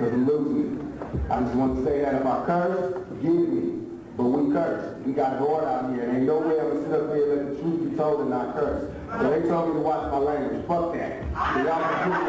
because I'm losing it. I just want to say that if I curse, forgive me. But we curse. We got it all out here. And ain't no way I'm going to sit up here and let the truth be told and not curse. So they told me to watch my language. Fuck that. So y'all forgive me.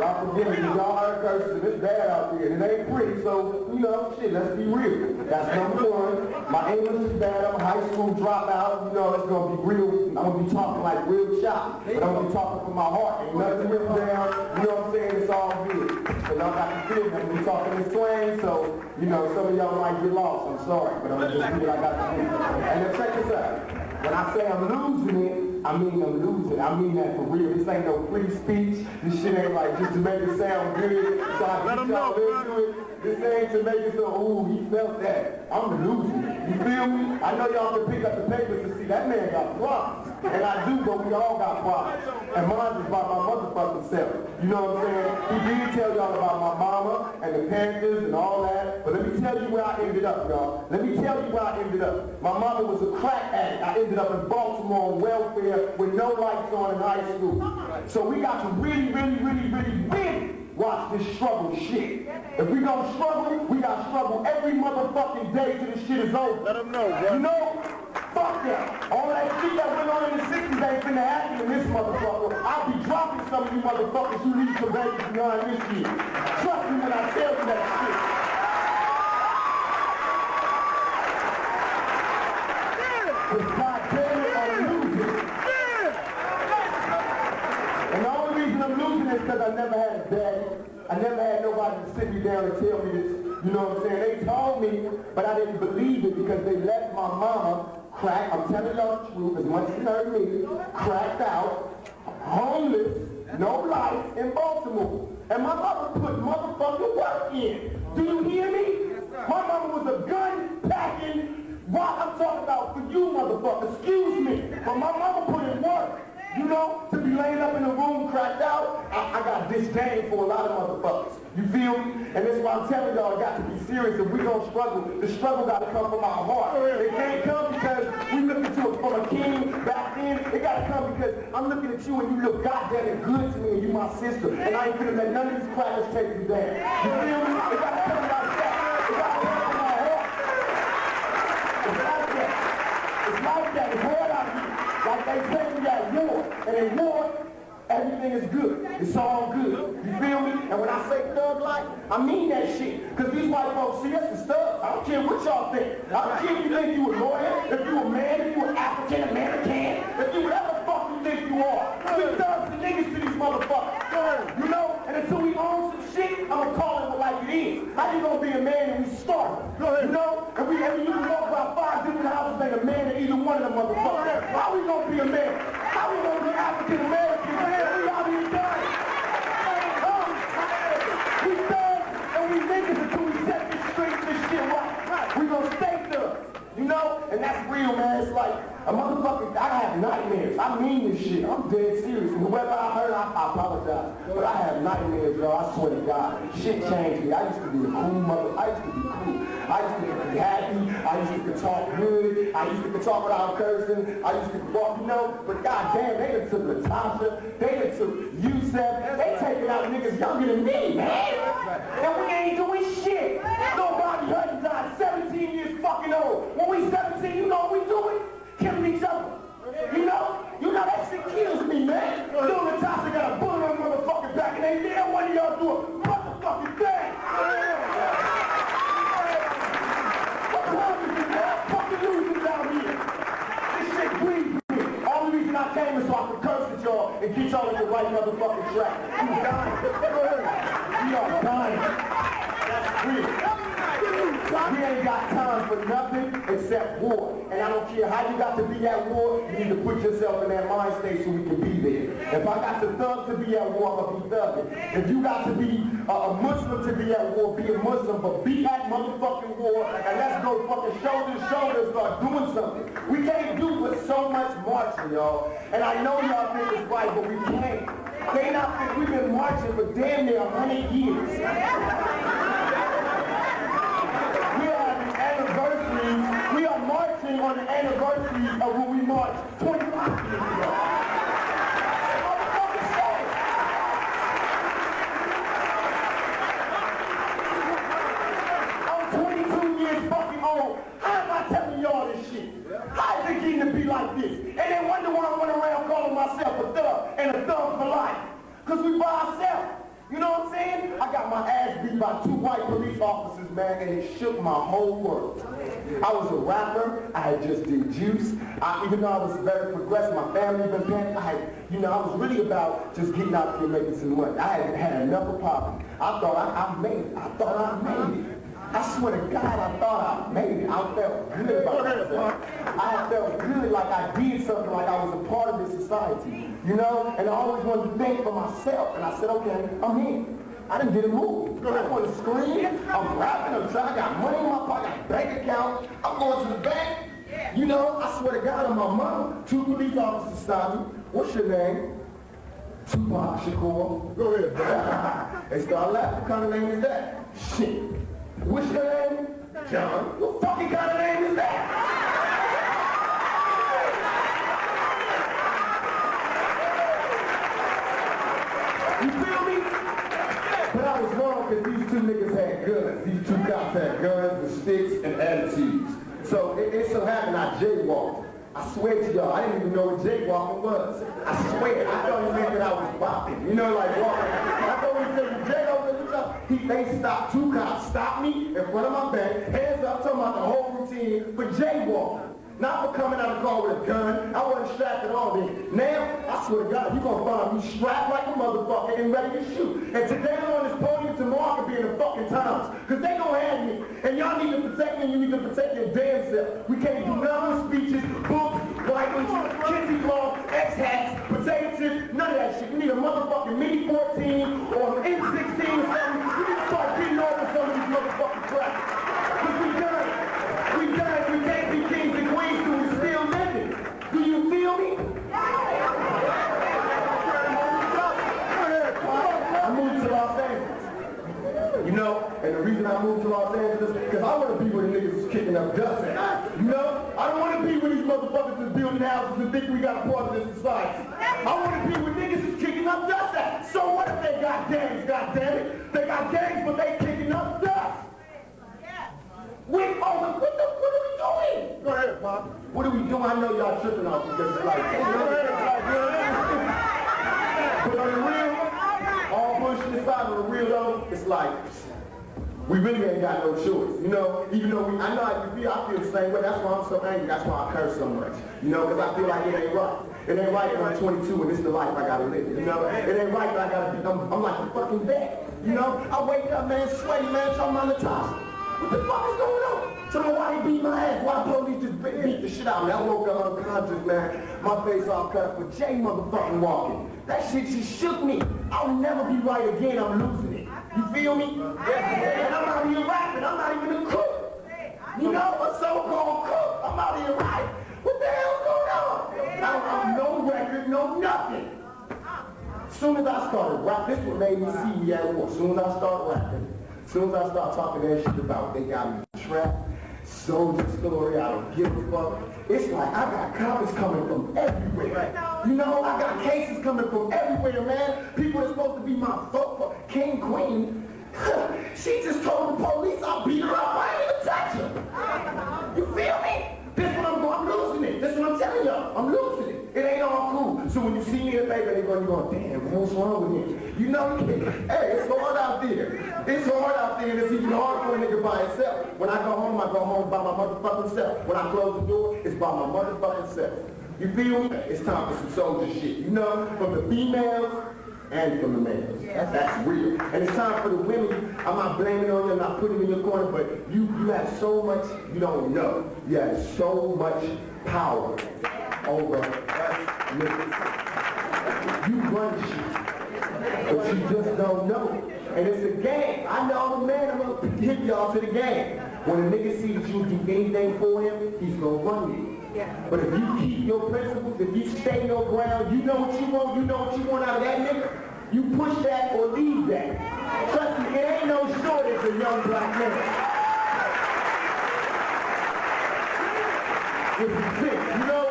Y'all forgive me. Y'all heard curses and it's bad out there. And it ain't pretty. So, you know, shit, let's be real. That's number one. My English is bad. I'm a high school dropout. You know, it's going to be real. I'm going to be talking like real shop. But I'm going to be talking from my heart. Ain't nothing written down. You know what I'm saying? It's all good. So y'all got to feel me. I'm going to be talking this twang. So, you know, some of y'all might get lost. I'm sorry. But I'm just do what I got to do. And then check this out. When I say I'm losing it, I mean I'm losing it. I mean that for real. This ain't no free speech. This shit ain't like just to make it sound good. So I get y'all into it. This ain't to make it so, ooh, he felt that. I'm losing it. You feel me? I know y'all can pick up the papers and see that man got problems. And I do, but we all got problems. And mine is by my motherfucking self. You know what I'm saying? He did tell y'all about my mama and the Panthers and all that. But let me tell you where I ended up, y'all. Let me tell you where I ended up. My mama was a crack addict. I ended up in Baltimore on welfare with no lights on in high school. So we got to really watch this struggle shit. If we gonna struggle, we gotta struggle every motherfucking day till this shit is over. Let them know, bro. You know? Fuck that. All that shit that went on in the 60s ain't finna happen in this motherfucker. I'll be dropping some of you motherfuckers who leave some babies behind this shit. Trust me when I tell you that shit. Cause God damn it, I'm losing. And the only reason I'm losing is because I never had a daddy. I never had nobody to sit me down and tell me this. You know what I'm saying? They told me, but I didn't believe it because they left my mama cracked. I'm telling y'all the truth, as much as you heard me, cracked out, homeless, no life in Baltimore. And my mama put motherfucking work in. Do you hear me? My mama was a gun packing, what I'm talking about for you motherfuckers, excuse me. But my mama put in work. You know, to be laying up in a room cracked out, I got disdain for a lot of motherfuckers. You feel me? And that's why I'm telling y'all, I got to be serious. If we gonna struggle, the struggle got to come from our heart. It can't come because we look at you from a king back then. It got to come because I'm looking at you and you look goddamn it good to me and you my sister. And I ain't gonna let none of these crackers take you down. You feel me? It got to come like that. It got to come from my heart. It's like that. It's like that. It's hard out here. Like they say we got war, and in war, everything is good. It's all good. You feel me? And when I say thug life, I mean that shit. Because these white folks see us as thugs. I don't care what y'all think. I don't care if you think you a lawyer, if you a man, if you an African American, if you whatever the fuck you think you are. We thugs and niggas to these motherfuckers. You know? And until we own some shit, I'ma call it like it is. How you gonna be a man and we starve? You know? And you can walk by 5 different houses and a man in either one of them motherfuckers. How we gonna be a man? How we gonna be African American? We out here dying. We thugs and we niggas until we set this straight, this shit right. We gonna stay thugs. You know? And that's real, man. It's like a motherfucker, I have nightmares. I mean this shit. I'm dead serious. And whoever I heard, I apologize. But I have nightmares, y'all. I swear to God. Shit changed me. I used to be a cool mother. I used to be cool. I used to be happy. I used to talk good. I used to talk without cursing. I used to walk, you know. But goddamn, they done took Latasha. They done took Yusef. They taking out niggas younger than me, man. And we ain't doing shit. Nobody Hutton died 17 years fucking old. When we 17, you know what we doing? Killing each other. You know that shit kills me, man. Little Natasha got a bullet on the motherfucking back and ain't there one of y'all do a motherfucking thing. What the hell is this, man? Fucking losing down here. This shit grieves me. Only reason I came is so I could curse at y'all and get y'all in the right motherfucking track. We dying. We are dying. That's real. We ain't got time for nothing except war. And I don't care how you got to be at war, you need to put yourself in that mind state so we can be there. If I got to thug to be at war, I'm going to be thugging. If you got to be a Muslim to be at war, be a Muslim, but be at motherfucking war, and let's go fucking shoulder to shoulder and start doing something. We can't do with so much marching, y'all. And I know y'all think it's right, but we can't. They not think we've been marching for damn near 100 years. We are marching on the anniversary of when we marched 25 years ago. Because we by ourselves. You know what I'm saying? I got my ass beat by 2 white police officers, man, and it shook my whole world. I was a rapper. I had just did Juice. Even though I was very progressive, my family been paying. I was really about just getting out there and making some money. I had had enough of poverty. I thought I made it. I thought I made it. I swear to God, I thought I made it. I felt good about myself. I felt good like I did something, like I was a part of this society. You know? And I always wanted to think for myself. And I said, okay, I'm here. I didn't get a move. I want to scream. I'm rapping. I got money in my pocket. I got a bank account. I'm going to the bank. You know, I swear to God on my mama, 2 police officers stopped me. What's your name? Tupac Shakur. Go ahead, bro. They start laughing. What kind of name is that? Shit. What's your name? John. What fucking kind of name is that? You feel me? But I was wrong because these 2 niggas had guns. These 2 cops had guns with sticks and attitudes. So it so happened I jaywalked. I swear to y'all, I didn't even know what jaywalking was. I swear, I thought he meant that I was bopping. You know, like walking. I thought when he said jay over the stuff, they stopped, 2 cops stopped me in front of my bank, hands up, talking about the whole routine for jaywalking. Not for coming out of the car with a gun. I wasn't strapped at all then. Now, I swear to God, you're going to find me strapped like a motherfucker and ready to shoot. And today I'm on this podium, tomorrow I could be in the fucking Times. Because they going to have me. And y'all need to protect me, and you need to protect your damn self. We can't do none of speeches, books, Bibles, Kinsey cloth, X-hats, potato chips, none of that shit. You need a motherfucking Mini 14 or an N16 or something. You need to start getting over some of these motherfucking crap. Because we done. We done. We can't be kings and queens till we still living. Do you feel me? I moved to Los Angeles. You know, and the reason I moved to Los Angeles, because I want to be where the niggas is kicking up dust at. You know? I don't want to be where these motherfuckers is building houses and think we got a part of this society. I want to be where niggas is kicking up dust at. So what if they got gangs, goddammit? They got gangs, but they kicking up dust. What are we doing? Go ahead, Pop. What are we doing? I know y'all tripping off because it's like, but on the real, all bullshit aside, on the real though, it's like, we really ain't got no choice, you know? Even though I know how you feel, I feel the same way. That's why I'm so angry. That's why I curse so much, you know? Because I feel like it ain't right. It ain't right when I'm 22 and this is the life I gotta live, you know? It ain't right that I gotta be, I'm like a fucking vet, you know? I wake up, man, sweaty, man, talking about Natasha. What the fuck is going on? Tell me why he beat my ass, why police just beat the shit out of me. I woke up unconscious, man. My face all cut up with Jay motherfucking walking. That shit just shook me. I'll never be right again, I'm losing it. You feel me? Yeah. And I'm out here rapping, I'm not even a cook. You know, a so-called cook. I'm out here rapping. What the hell's going on? I'm no record, no nothing. As soon as I started rapping, this is what made me see me at war. As soon as I started rapping, as soon as I start talking that shit about they got me trapped, soldier story, I don't give a fuck. It's like I got comments coming from everywhere. You know, I got cases coming from everywhere, man. People that's supposed to be my folk, king, queen. She just told the police I beat her up, I didn't even touch her. You feel me? This what I'm doing, I'm losing it. This what I'm telling y'all, I'm losing it. It ain't all cool. So when you see me in the paper, you're going, damn, man, what's wrong with him? You know, hey, it's hard out there. It's hard out there, and it's even harder for a nigga by himself. When I go home by my motherfucking self. When I close the door, it's by my motherfucking self. You feel me? It's time for some soldier shit, you know? From the females and from the males. That's real. And it's time for the women. I'm not blaming on you, I'm not putting you in your corner, but you have so much you don't know. You have so much power over niggas. You run shit, but you just don't know. And it's a game. I know I'm a man, I'm gonna hit y'all to the game. When a nigga sees that you do anything for him, he's gonna run you. But if you keep your principles, if you stay your ground, you know what you want, you know what you want out of that nigga, you push that or leave that. Trust me, it ain't no shortage of young black men. If you think, you know?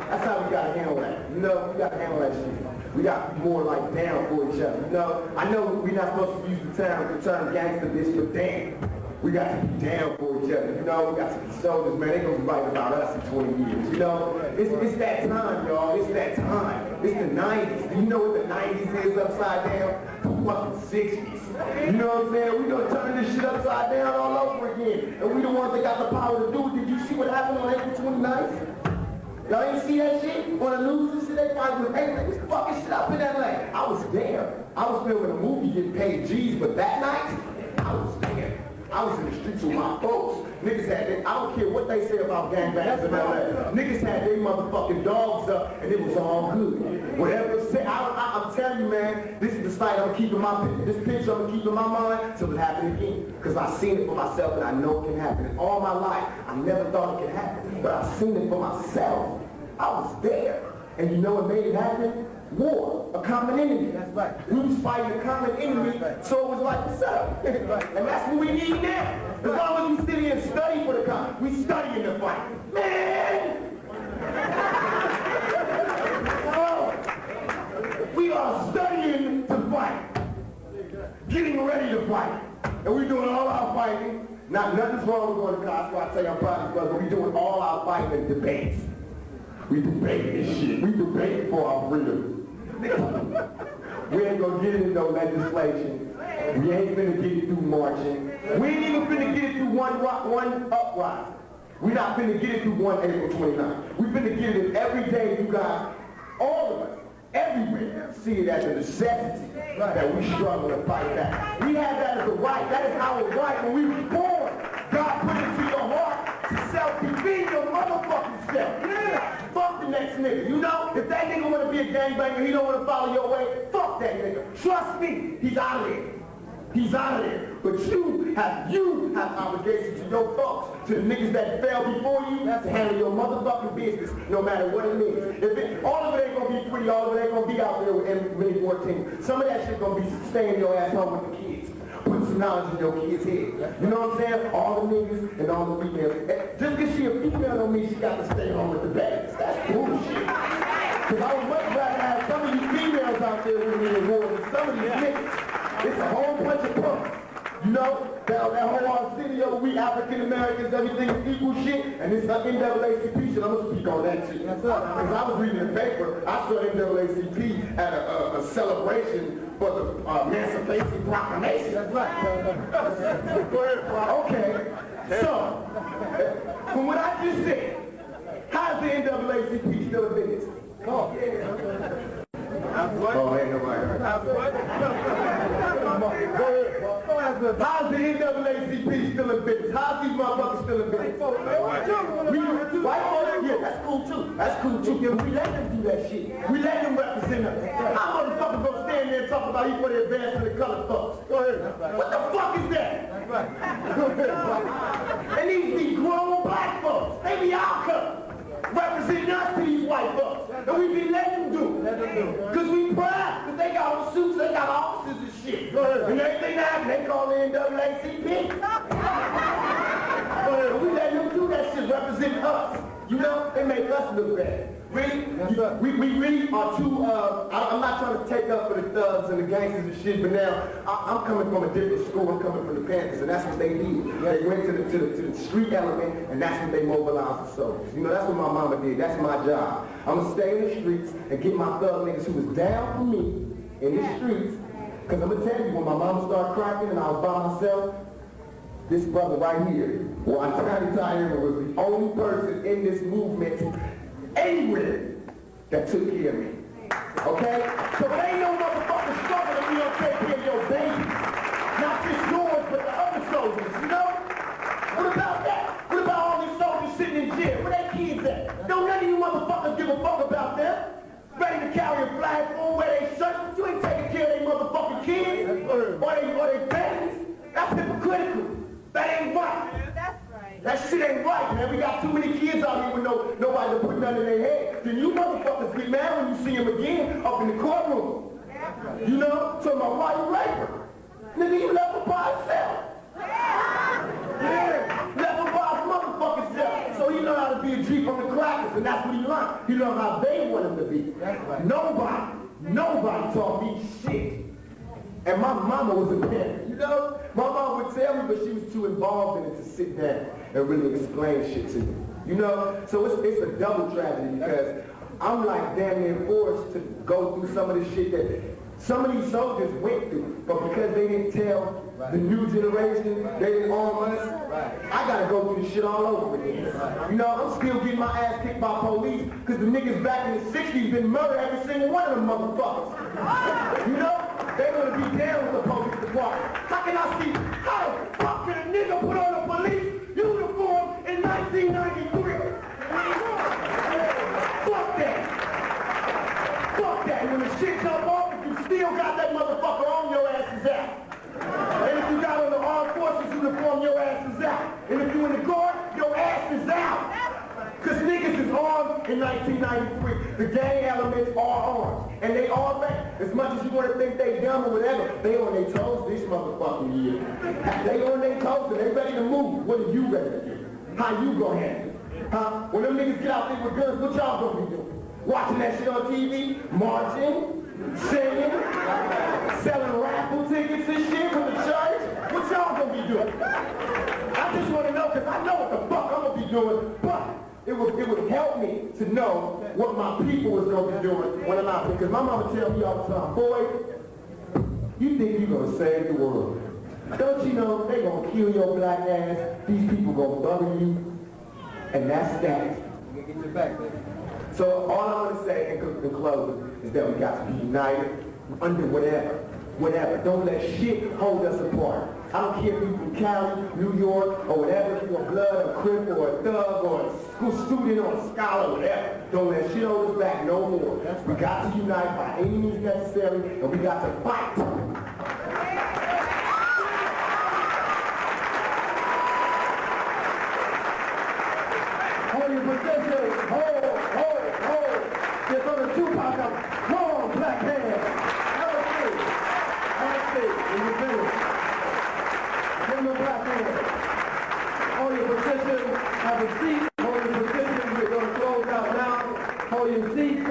That's how we gotta handle that. You know, we gotta handle that shit. We gotta be more like down for each other. You know, I know we're not supposed to use the term gangster bitch, but damn. We got to be down for each other, you know? We got to be soldiers, man. They gonna be writing about us in 20 years, you know? It's that time, y'all. It's that time. It's the 90s. Do you know what the 90s is upside down? The fucking 60s. You know what I'm saying? We gonna turn this shit upside down all over again. And we the ones that got the power to do it. Did you see what happened on April 29th? Y'all ain't see that shit? On the news and shit, they probably was, hey, this fucking shit up in LA. I was there. I was filming a movie getting paid G's, but that night, I was there. I was in the streets with my folks. Niggas had their, I don't care what they say about gangbangs in LA. Niggas had their motherfucking dogs up and it was all good. Whatever it said, I'm telling you, man, this is the sight I'm keeping this picture I'm keeping in my mind till it happen again. Because I've seen it for myself and I know it can happen. And all my life, I never thought it could happen. But I've seen it for myself. I was there. And you know what made it happen? War, a common enemy. That's right. We was fighting a common enemy, so it was like a setup. And that's what we need now. As long as we sit here and study for the common, we study in the fight. Man! Oh, we are studying to fight. Getting ready to fight. And we're doing all our fighting. Nothing's wrong with going to class, so I tell you I'm proud of you, but we're doing all our fighting in debates. We debate this shit. We debate for our freedom. We ain't gonna get it in no legislation. We ain't finna get it through marching. We ain't even finna get it through one uprising. We not finna get it through one April 29th. We finna get it every day, you guys, all of us, everywhere, see it as a necessity that we struggle to fight that. We have that as a right. That is our right when we were born. God put it to your heart to self-defeat your motherfucking self. Yeah. Fuck the next nigga. You know, if that nigga want to be a gangbanger, he don't want to follow your way, fuck that nigga. Trust me, he's out of there. He's out of there. But you have obligations to your folks, to the niggas that fell before you, to handle your motherfucking business, no matter what it is. All of it ain't gonna be pretty, all of it ain't gonna be out there with mini 14. Some of that shit gonna be staying your ass home with the kids. Putting some knowledge in your kids' head. You know what I'm saying? All the niggas and all the females. Just because she a female don't mean she got to stay home with the babies. That's bullshit. Because I would much rather have some of these females out there with me in war than some of these niggas. It's a whole bunch of punks. You know, that whole city of we African Americans, everything is equal shit, and this NAACP shit, I'm gonna speak on that shit. Because I was reading the paper, I saw NAACP at a celebration for the Emancipation Proclamation. That's right. Okay, so, from what I just said, how is the NAACP still a business? Oh, ain't nobody. How's the NAACP still in business? How's these motherfuckers still in business? White folks, yeah, that's cool too. That's cool too. Yeah, we let them do that shit. We let them represent us. How motherfuckers gonna stand there and talk about equal advance to the colored folks? Go ahead. What the fuck is that? That's right. And these grown black folks, they be our color. Representing us to these white folks. And we be letting them do it. Because we proud. Because they got all suits, they got officers and shit. And everything that happens, they call the NAACP. We let them do that shit, represent us. You know, they make us look bad. Really? We really are too, I'm not trying to take up for the thugs and the gangsters and shit, but now I'm coming from a different school. I'm coming from the Panthers, and that's what they did. They went to the street element, and that's what they mobilized the soldiers. You know, that's what my mama did. That's my job. I'm going to stay in the streets and get my thug niggas who was down for me in the streets, because I'm going to tell you, when my mama started cracking and I was by myself, this brother right here, Tiny Tyler, was the only person in this movement anywhere that took care of me. Okay? So it ain't no motherfucking struggle if we don't take care of your baby. Not just yours, but the other soldiers, you know? What about that? What about all these soldiers sitting in jail? Where their kids at? Don't none of you motherfuckers give a fuck about them. Ready to carry a flag for wear their shirts, but you ain't taking care of their motherfucking kids or their families. That's hypocritical. That ain't right. That shit ain't right, man. We got too many kids out here with nobody to put nothing in their head. Then you motherfuckers get mad when you see them again up in the courtroom. You know? Talking about why you rape her. Nigga, you left her by herself. Yeah, left her by his motherfucking self. So he learned how to be a G from the crackers, and that's what he learned. He learned how they want him to be. Nobody taught me shit. And my mama was a parent, you know? My mom would tell me, but she was too involved in it to sit down and really explain shit to me. You know? So it's a double tragedy because I'm like damn near forced to go through some of the shit that some of these soldiers went through, but because they didn't tell the new generation, they didn't arm us, I gotta go through this shit all over again. You know, I'm still getting my ass kicked by police because the niggas back in the 60s been murdered every single one of them motherfuckers. You know? They wanna be down with the police department. How can I see, how the fuck can a nigga put on a police uniform in 1993? Fuck that. Fuck that. When the shit jump off, if you still got that motherfucker on, your ass is out. And if you got on the armed forces uniform, your ass is out. And if you in the guard, your ass is out. Because niggas is armed in 1993. The gang elements are armed. And they all back. As much as you want to think they dumb or whatever, they on their toes this motherfucking year. They on their toes and they ready to move. What are you ready to do? How you gonna handle it? Huh? When them niggas get out there with guns, what y'all gonna be doing? Watching that shit on TV? Marching? Singing? Selling raffle tickets and shit from the church? What y'all gonna be doing? I just want to know, because I know what the fuck I'm gonna be doing, but it would help me to know what my people was gonna be doing when I'm out there. Because my mama tell me all the time, boy, you think you gonna save the world. Don't you know they gonna kill your black ass, these people gonna bugger you, and that's that. You gotta get your back, baby. So all I want to say in closing is that we got to be united under whatever. Don't let shit hold us apart. I don't care if you're from Cali, New York, or whatever, if you're a blood, a crip, or a thug, or a school student, or a scholar, whatever. Don't let shit hold us back no more. We got to unite by any means necessary, and we got to fight. Hold your position. Hold. There's on the Tupac up. Come on, black hand. Have a seat. When you finish. Give them a black hand. Hold your position. Have a seat. Hold your position. We're going to close out now. Hold your seats.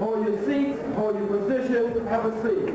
Hold your seats. Hold your position. Have a seat.